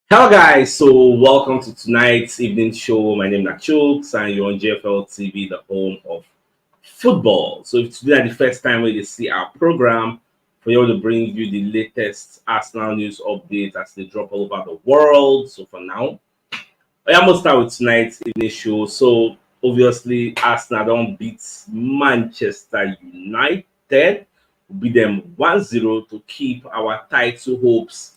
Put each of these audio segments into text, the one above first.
Hello guys, so welcome to tonight's evening show. My name is CHUKS and you're on JFL TV, the home of football. So if today is the first time we see our program, for you to bring you the latest Arsenal news updates as they drop all over the world. So for now, I am going to start with tonight's evening show. So obviously Arsenal don't beat Manchester United. We beat them 1-0 to keep our title hopes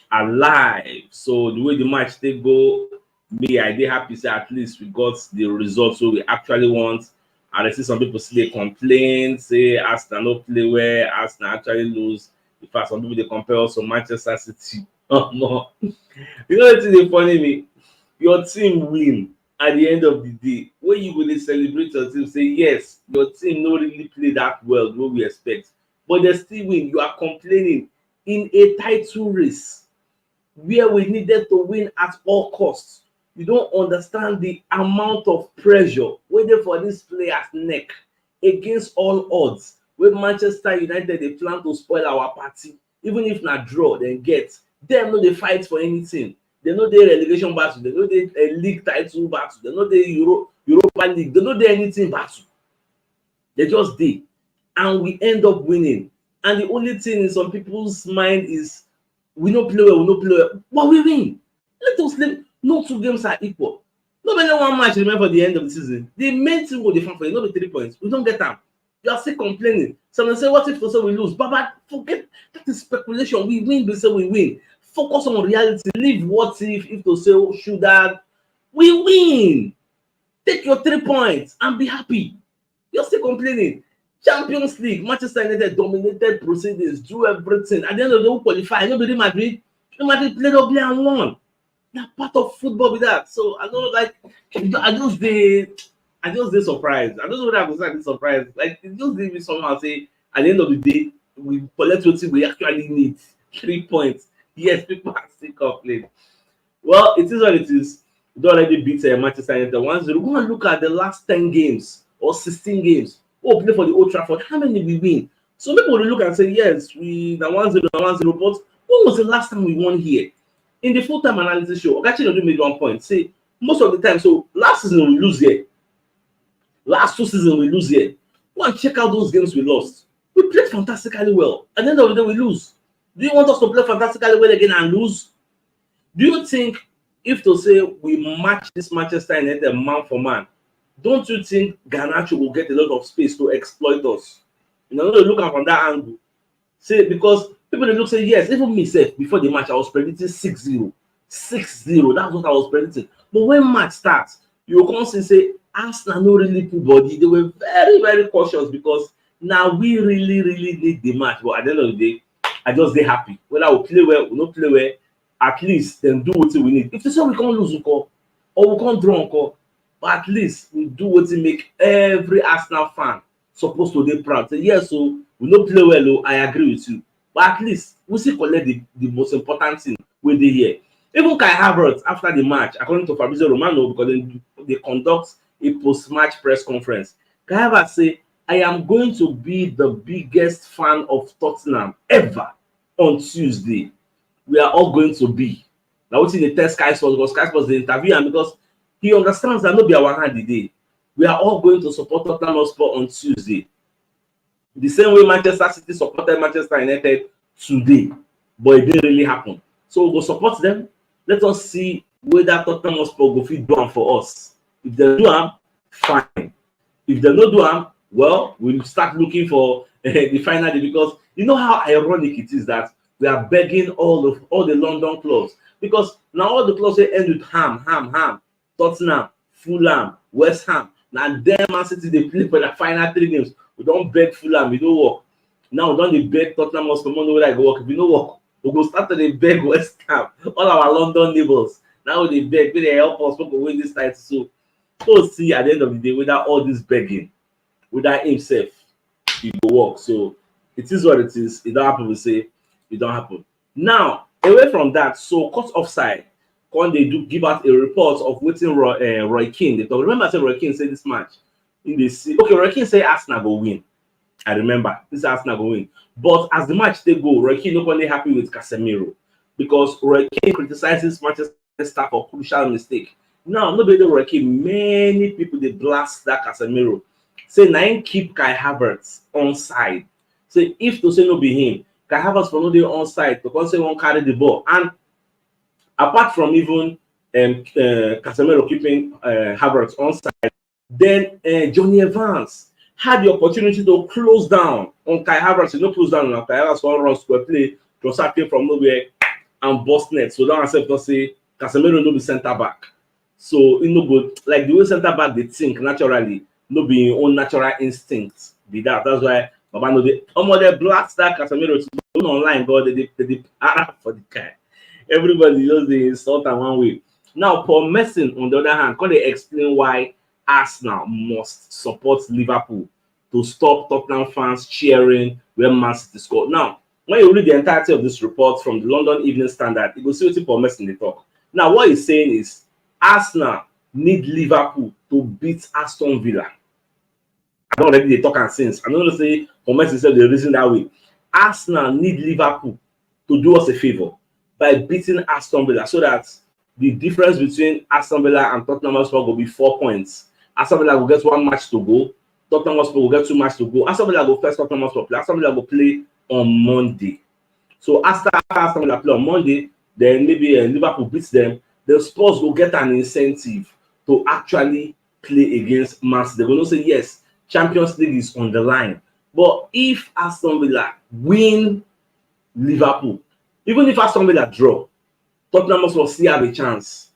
alive. So the way the match they go, me I dey happy say at least we got the results we actually want. And I see some people still dey complain, say Arsenal no play well, Arsenal actually lose. In fact, some people they compare us to Manchester City. Oh no. You know wetin dey funny me? Your team win at the end of the day. When you go dey celebrate your team, say yes, your team no really play that well, no we expect. But they still win. You are complaining in a title race where we needed to win at all costs. You don't understand the amount of pressure waiting for this player's neck against all odds. When Manchester United they plan to spoil our party, even if not draw, then get them no they fight for anything. They know the relegation battle, they know the league title battle, they know the Europa League, they know the anything battle. They just did, and we end up winning. And the only thing in some people's mind is we no play well, we no play well, but we win. Let us live. No two games are equal. Nobody one match remain for the end of the season. The main thing will define for you, not the 3 points. We don't get them. You are still complaining. Someone say, what if so we lose? But forget that is speculation. We win, we say we win. Focus on reality. Leave what if to say, oh, should that. We win. Take your 3 points and be happy. You're still complaining. Champions League, Manchester United dominated proceedings, drew everything. At the end of the day, who qualify? Nobody Madrid. Real Madrid played ugly and won. They're part of football with that. So I don't like. I just dey surprised. I don't know what I'm saying. Surprised. Like it just leave me somehow say at the end of the day we collect what we actually need. 3 points. Yes, people are still complaining. Well, it is what it is. We don't already beat Manchester United 1-0. Go and look at the last 10 games or 16 games. Oh, play for the Old Trafford. How many we win? So people will look and say, yes, we na 1-0, na 1-0. But when was the last time we won here? In the full-time analysis show, Ogachi made one point. Say most of the time, so last season we lose here. Last 2 seasons we lose here. Go and check out those games we lost. We played fantastically well. At the end of the day, we lose. Do you want us to play fantastically well again and lose? Do you think if to say we match this Manchester United man for man, don't you think Garnacho will get a lot of space to exploit us? You know, look at from that angle. Say because people dey look say yes, even me sef before the match I was predicting 6-0. 6-0, that's what I was predicting. But when match starts, you go come see say Arsenal no really put body. They were very, very cautious because now we really need the match. But at the end of the day, I just dey happy. Whether we play well, we no play well, at least dem do wetin we need. If they say we can't lose nko, or we can't draw nko, but at least we do wetin make every Arsenal fan supposed to dey proud. Say yes, so we no play well, oh, I agree with you. But at least we still collect the most important thing wey dey here. Even Kai Havertz after the match, according to Fabrizio Romano, because they conduct a post-match press conference, Kai Havertz say, I am going to be the biggest fan of Tottenham ever on Tuesday. We are all going to be. Now wetin dey tell Sky Sports, because Sky Sports dey interview am because he understands that no be our hand the day. We are all going to support Tottenham Hotspur on Tuesday. The same way Manchester City supported Manchester United today, but it didn't really happen. So we go support them. Let us see whether Tottenham Hotspur go fit do am for us. If they do am, fine. If they no do am, well, we'll start looking for the final day, because you know how ironic it is that we are begging all the London clubs, because now all the clubs say end with ham, Tottenham, Fulham, West Ham. Now them Man City they play for the final 3 games. We don't beg Fulham, we don't work. Now we don't beg Tottenham Hotspur, no whether I go work. If we no work, we go start to dey beg West Ham, all our London neighbors. Now they beg, may they help us to win this title. So we'll see at the end of the day whether all this begging, whether himself, it will work. So it is what it is. It don't happen, we say it don't happen. Now, away from that, so cut offside. When they do give out a report of wetin Roy Keane. They talk. Remember, I said Roy Keane said this match. In the okay, Roy Keane say Arsenal go win. I remember this Arsenal go win. But as the match they go, Roy Keane not only happy with Casemiro. because Roy Keane criticizes Manchester staff for crucial mistake. Now, nobody Roy Keane, many people they blast that Casemiro. Say nine keep Kai Havertz on side. Say if to say no be him, Kai Havertz for no dey on side because say won't carry the ball. And apart from even Casemiro keeping Havertz on side, then Johnny Evans had the opportunity to close down on Kai Havertz. You know, close down on Kai Havertz one run square play. Trossard came from nowhere and bust net. So that accept to say Casemiro no be centre back. So you know, good like the way centre back they think naturally, no be your own natural instinct. Be that. That's why Baba know they blast that Casemiro to online, but they for the guy. Everybody just they insult am one way. Now, Paul Merson, on the other hand, can they explain why Arsenal must support Liverpool to stop Tottenham fans cheering when Man City scored? Now, when you read the entirety of this report from the London Evening Standard, you will see what Paul Merson they talk. Now, what he's saying is Arsenal need Liverpool to beat Aston Villa. I don't already they talk and since. I'm not going to say Paul Merson said the reason that way. Arsenal need Liverpool to do us a favor by beating Aston Villa so that the difference between Aston Villa and Tottenham Hotspur will be 4 points. Aston Villa will get one match to go. Tottenham Hotspur will get 2 matches to go. Aston Villa will first Tottenham Hotspur play. Aston Villa will play on Monday. So after Aston Villa play on Monday, then maybe Liverpool beats them. The Spurs will get an incentive to actually play against Man City. They're going to say, yes, Champions League is on the line. But if Aston Villa win Liverpool, even if Aston Villa draw, Tottenham will still have a chance.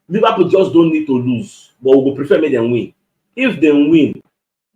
Liverpool just don't need to lose, but we will prefer make them win. If they win,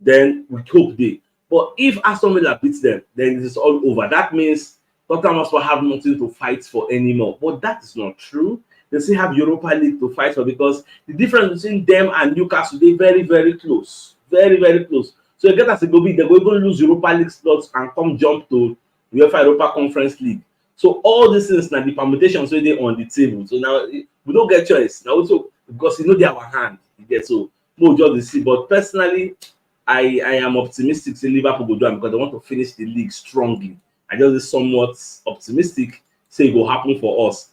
then we hope they. But if Aston Villa beats them, then it is all over. That means Tottenham will have nothing to fight for anymore. But that is not true. They still have Europa League to fight for because the difference between them and Newcastle is very, very close. Very, very close. So you get as a go big, they're going to lose Europa League slots and come jump to UEFA Europa Conference League. So all these things now the permutations where they on the table. So now we don't get choice. Now also because you know they have a hand. You get so more job to see. But personally, I am optimistic say Liverpool will do it because they want to finish the league strongly. I just somewhat optimistic say it will happen for us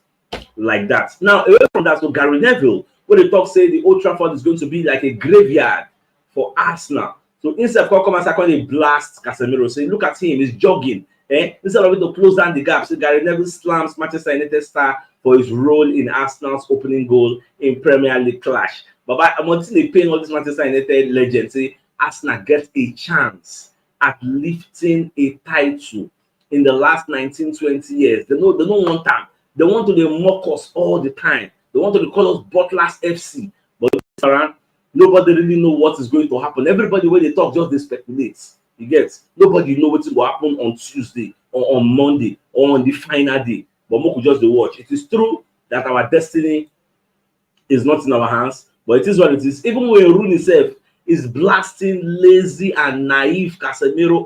like that. Now away from that, so Gary Neville, where they talk say the Old Trafford is going to be like a graveyard for Arsenal. So instead of come and blast Casemiro, say look at him, he's jogging. Instead of it to close down the gap, so Gary Neville slams Manchester United star for his role in Arsenal's opening goal in Premier League clash. But until they paying all these Manchester United legends, say Arsenal gets a chance at lifting a title in the last 19-20 years. They don't want time. They want to mock us all the time. They want to call us Butlers FC. But around, nobody really know what is going to happen. Everybody when they talk just they speculate. You get nobody know what will happen on Tuesday or on Monday or on the final day. But we could just watch. It is true that our destiny is not in our hands, but it is what it is. Even when Rooney himself is blasting lazy and naive Casemiro,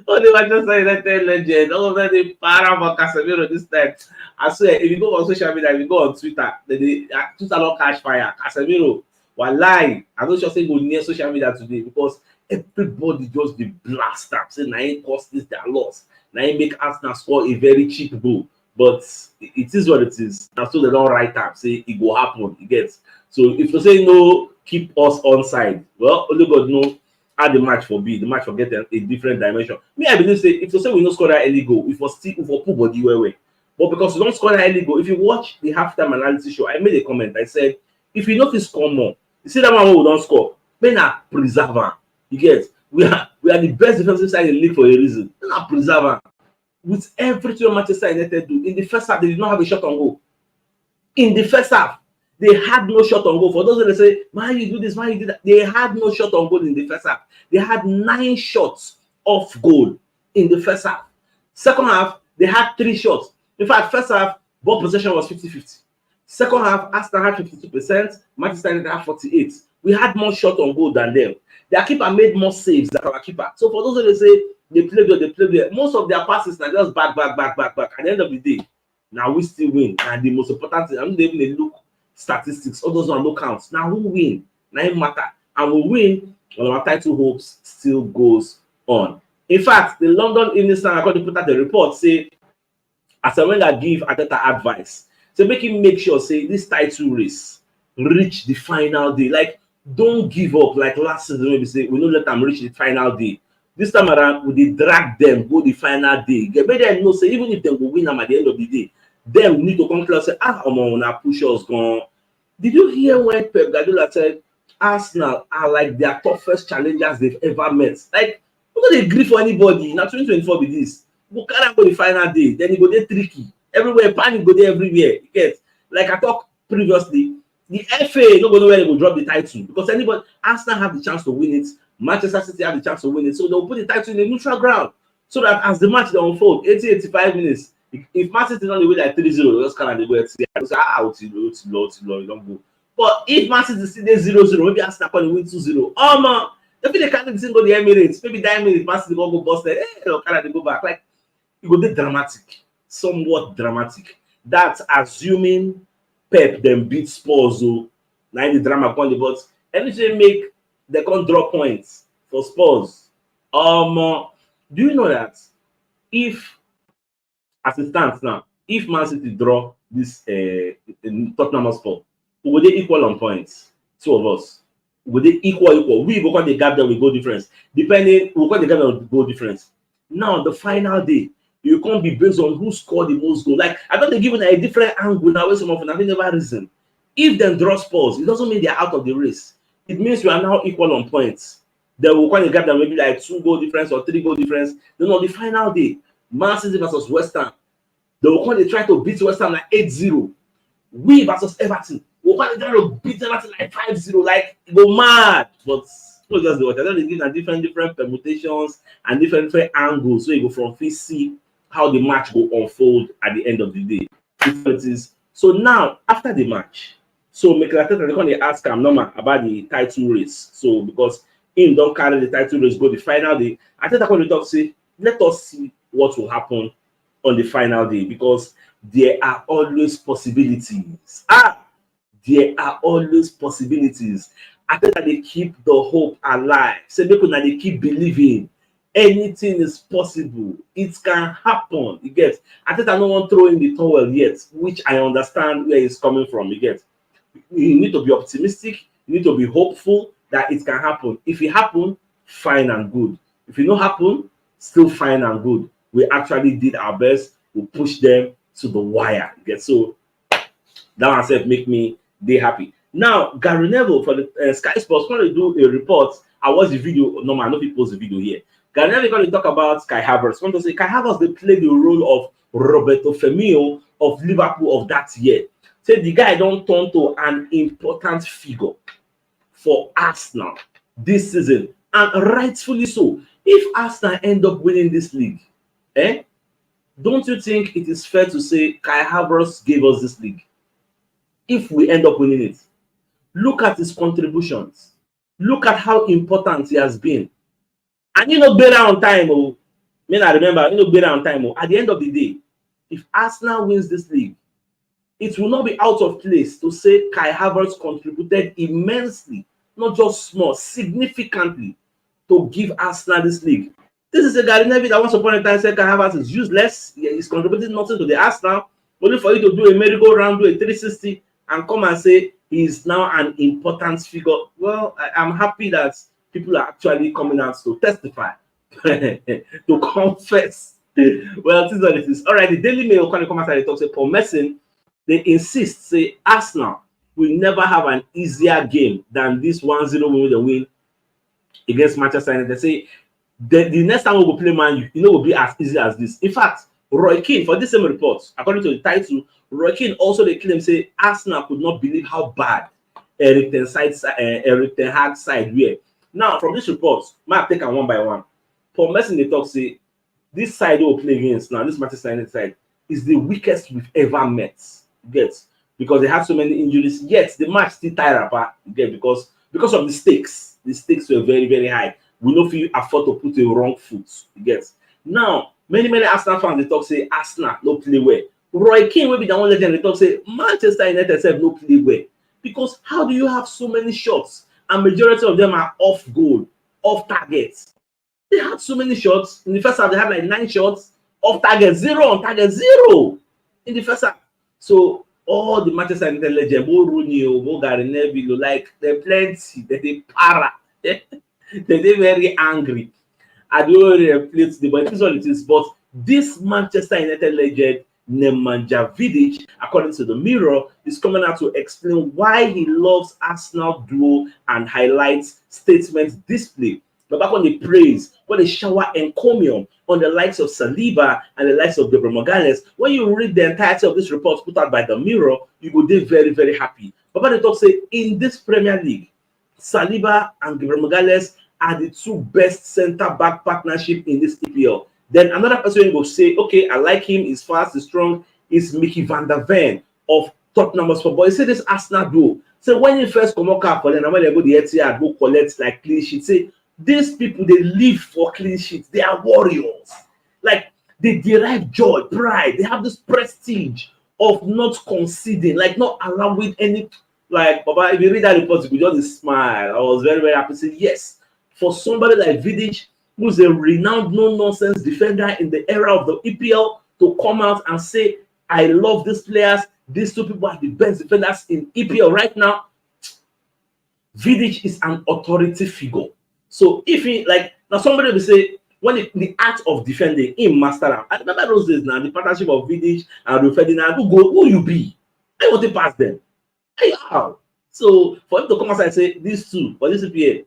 only Manchester United legend, all of them they para for Casemiro this time. I swear, if you go on social media, if you go on Twitter, Twitter don't catch fire. Casemiro. Wallahi, I don't just say go near social media today because everybody just the blast up. Say now cost this their loss. Now make Arsenal score a very cheap goal. But it is what it is. And so they don't write up, say it will happen. It gets so if you say no, keep us on side. Well, only God know how the match for be. The match for get a different dimension. Me, I believe say if you say we don't score that early goal, we for still for put body way. But because we don't score that early goal, if you watch the halftime analysis show, I made a comment. I said if you notice score more. You see that one who don't score. Men are preserver. You get we are the best defensive side in the league for a reason. Men are preserver. With everything Manchester United do in the first half, they did not have a shot on goal. In the first half, they had no shot on goal. For those that say, "Why you do this? Why you do that?" They had no shot on goal in the first half. They had 9 shots off goal in the first half. Second half, they had 3 shots. In fact, first half, ball possession was 50-50. Second half, Arsenal had 52%, Manchester United had 48%. We had more shots on goal than them. Their keeper made more saves than our keeper. So for those who say they play there, most of their passes are just back. At the end of the day, now we still win. And the most important thing, I'm not even look statistics, all those are no counts. Now who win? Now it matter. And we win, well, our title hopes still goes on. In fact, the London Evening Standard, according to put out the report, say As a when I give Ateta advice, so make him make sure say this title race reach the final day. Like don't give up like last season when we say we don't let them reach the final day. This time around we dey drag them go the final day. Get make them know say even if they will win them at the end of the day, them need to come close say omo una push us gone. Did you hear when Pep Guardiola said Arsenal are like their toughest challengers they've ever met? Like we no dey gree for anybody. Na 2024 be this. Go carry am go the final day, then e go dey tricky. Everywhere panic go dey everywhere. You get like I talked previously. The FA no go know where they go drop the title because anybody Arsenal have the chance to win it, Manchester City have the chance to win it, so they'll put the title in a neutral ground so that as the match dey unfold, 80-85 minutes, if Man City don dey win like 3-0, they just carry am dey go say Otilo, you don go. But if Man City still dey 0-0, maybe Arsenal come win 2-0, omo, they fit dey carry the thing go the Emirates, maybe that Emirates Man City go bust it, they'll carry dey go back. Like e go dey dramatic, somewhat dramatic. That's assuming Pep then beat Spurs, so now the drama come but anything make they can't draw points for Spurs. Do you know that if as it stands now, if Man City draw this Tottenham Hotspur, we will they equal on points? Two of us. Will they equal? We go on the gap that we go difference. Depending, we go the gap that we go difference. Now the final day, you can't be based on who scored the most goal. Like I thought they given a different angle now. Where some of them have never risen. If them draw Spurs, it doesn't mean they're out of the race. It means we are now equal on points. They will kind of gap that maybe like 2 goal difference or 3 goal difference. Then on the final day, Man City versus West Ham, they will kind of try to beat West Ham like 8-0. We versus Everton, we'll kind of try to beat Everton like 5-0. Like go mad, but not just the watch. I don't give different permutations and different angles. So you go from first see how the match will unfold at the end of the day. So now after the match, so Mikel Arteta they come ask him normal about the title race. So because him don't carry the title race go the final day, Arteta come talk say let us see what will happen on the final day because there are always possibilities. There are always possibilities. Arteta they keep the hope alive. Say make una they keep believing. Anything is possible. It can happen. You get. Arteta no one throw in the towel yet, which I understand where it's coming from. You get. You need to be optimistic. You need to be hopeful that it can happen. If it happen, fine and good. If it not happen, still fine and good. We actually did our best. We pushed them to the wire. You get. So that one self make me dey happy. Now, Gary Neville for the Sky Sports want to do a report. I watched the video. No, I know people post the video here. Gary Neville going to talk about Kai Havertz. Want to say Kai Havertz they played the role of Roberto Firmino of Liverpool of that year. Say the guy don't turn to an important figure for Arsenal this season, and rightfully so. If Arsenal end up winning this league, don't you think it is fair to say Kai Havertz gave us this league? If we end up winning it, look at his contributions. Look at how important he has been. And you know, better on time. Oh, I remember, you know, better on time. Oh, at the end of the day, if Arsenal wins this league, it will not be out of place to say Kai Havertz contributed immensely, not just small, significantly to give Arsenal this league. This is a Gary Neville that once upon a time said Kai Havertz is useless. He's contributing nothing to the Arsenal. Only for you to do a merry-go-round, do a 360, and come and say he's now an important figure. Well, I'm happy that people are actually coming out to testify, to confess. Well, this is what it is. All right, the Daily Mail kind of come out and talk say Paul Merson, they insist, say Arsenal will never have an easier game than this 1-0 win they win against Manchester United. They say the next time we will play Man Utd, will be as easy as this. In fact, Roy Keane, for this same report, according to the title, Roy Keane also they claim say Arsenal could not believe how bad Eric Ten Hag's side were. Now, from this report, might take them one by one. Paul Merson they talk say this side will play against now, this Manchester United side is the weakest we've ever met. Get because they have so many injuries. Yet the match still tire apart. Get because of the stakes. The stakes were very, very high. We don't feel afford to put a wrong foot. Get now. Many Arsenal fans they talk say Arsenal no play well. Roy Keane will be the one legend they talk say Manchester United self no play well. Because how do you have so many shots and majority of them are off goal, off target? They had so many shots. In the first half, they had like 9 shots. off target, 0 on target, 0 in the first half. So all the Manchester United legends, Bo Rooney, Bo Gary Neville, like they're plenty, they para, they're very angry. I don't really play today, but it is what it is. But this Manchester United legend, Nemanja Vidic, according to the Mirror, is coming out to explain why he loves Arsenal duo and highlights statement display. But back on the praise, when they shower encomium on the likes of Saliba and the likes of Gabriel Magalhaes, when you read the entirety of this report put out by the Mirror, you go be very, very happy. But when they talk say in this Premier League, Saliba and Gabriel Magalhaes are the 2 best centre-back partnership in this EPL. Then another person will say, okay, I like him, he's fast, he's strong, is Mickey van der Ven of Tottenham Hotspur. But he said this Arsenal duo. So when he first come up for them, and when they go the Etihad, go collect like clean sheet, say these people, they live for clean sheets. They are warriors. Like they derive joy, pride. They have this prestige of not conceding, like not allowing any. Like, Baba, if you read that report, you could just smile. I was very, very happy to say yes. For somebody like Vidic, who's a renowned no-nonsense defender in the era of the EPL, to come out and say, I love these players. These 2 people are the best defenders in EPL right now. Vidic is an authority figure. So if he, like, now somebody will say, when the art of defending, him master, I remember those days now, the partnership of Vidic and Rio Ferdinand, who you be? I want to pass them. How? So for him to come outside and say, these 2, for this EPL,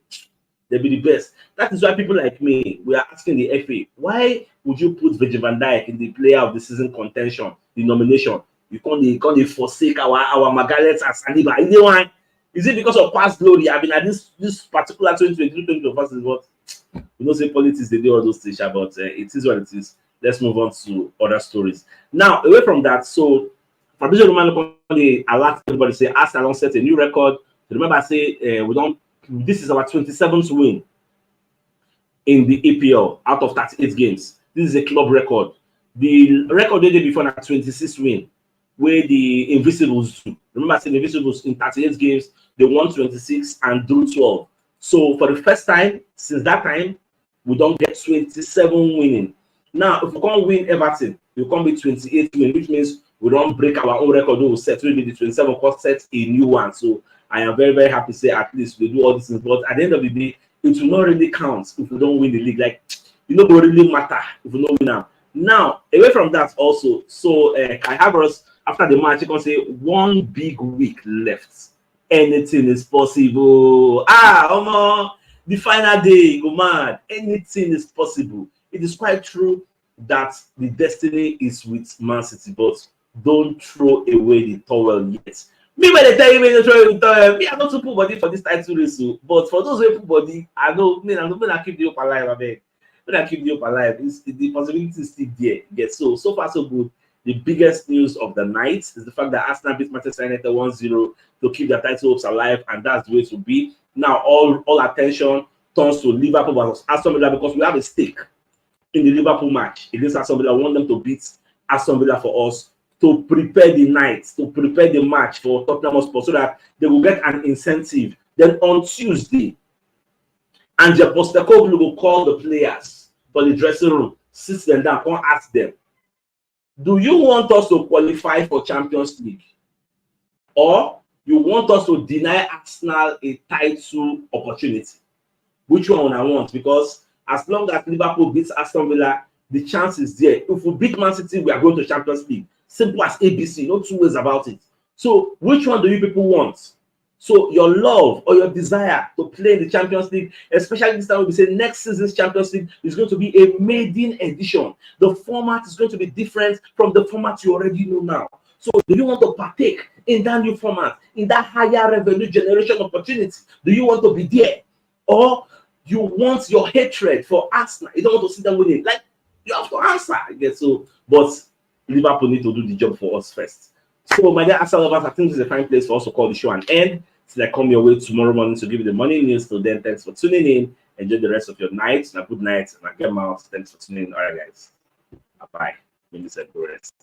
they'll be the best. That is why people like me, we are asking the FA, why would you put Virgil van Dijk in the player of the season contention, the nomination? You can't forsake our Magalhaes and Saliba. Is it because of past glory? I mean, at this particular 2023 is what we don't say politics, they do all those things, but it is what it is. Let's move on to other stories. Now, away from that, so Fabrizio Romano alert everybody say Arsenal set a new record. Remember, I say this is our 27th win in the EPL out of 38 games. This is a club record. The record they did before na 26 win, where the Invisibles do. Remember, I said the Invisibles in 38 games, they won 26 and drew 12. So for the first time since that time, we don't get 27 winning. Now, if we can't win Everton, we can't be 28 win, which means we don't break our own record. We set really the 27 cost set a new one. So I am very, very happy to say at least we do all these things. But at the end of the day, it will not really count if we don't win the league. Like, it will not really matter if we don't win now. Now, away from that also, so Kai Havertz, after the match, he can say 1 big week left. Anything is possible. The final day, go mad. Anything is possible. It is quite true that the destiny is with Man City, but don't throw away the towel yet. Me, when they tell you when you throw away the towel, me, I don't put body for this title race. But for those who put body, I know, I'm not going to keep the hope alive. When I keep the hope alive, the possibility is still there. Yes, so far so good. The biggest news of the night is the fact that Arsenal beat Manchester United 1-0 to keep their title hopes alive, and that's the way to be. Now, all attention turns to Liverpool versus Aston Villa because we have a stake in the Liverpool match against Aston Villa. I want them to beat Aston Villa for us to prepare the night, to prepare the match for Tottenham Hotspur so that they will get an incentive. Then on Tuesday, Ange Postecoglou will call the players for the dressing room, sit them down, and ask them, do you want us to qualify for Champions League? Or you want us to deny Arsenal a title opportunity? Which one I want? Because as long as Liverpool beats Aston Villa, the chance is there. If we beat Man City, we are going to Champions League. Simple as ABC, no 2 ways about it. So which one do you people want? So your love or your desire to play in the Champions League, especially this time we say next season's Champions League is going to be a maiden edition. The format is going to be different from the format you already know now. So do you want to partake in that new format, in that higher revenue generation opportunity? Do you want to be there? Or you want your hatred for Arsenal? You don't want to see them winning? Like, you have to answer. I guess so. But Liverpool need to do the job for us first. So, my dear Arsenal lovers, I think this is a fine place for us to call the show an end. Till I come your way tomorrow morning to give you the morning news. Till then, thanks for tuning in. Enjoy the rest of your night. And a good night. And a good mouth. Thanks for tuning in. All right, guys. Bye-bye. Let me say the rest.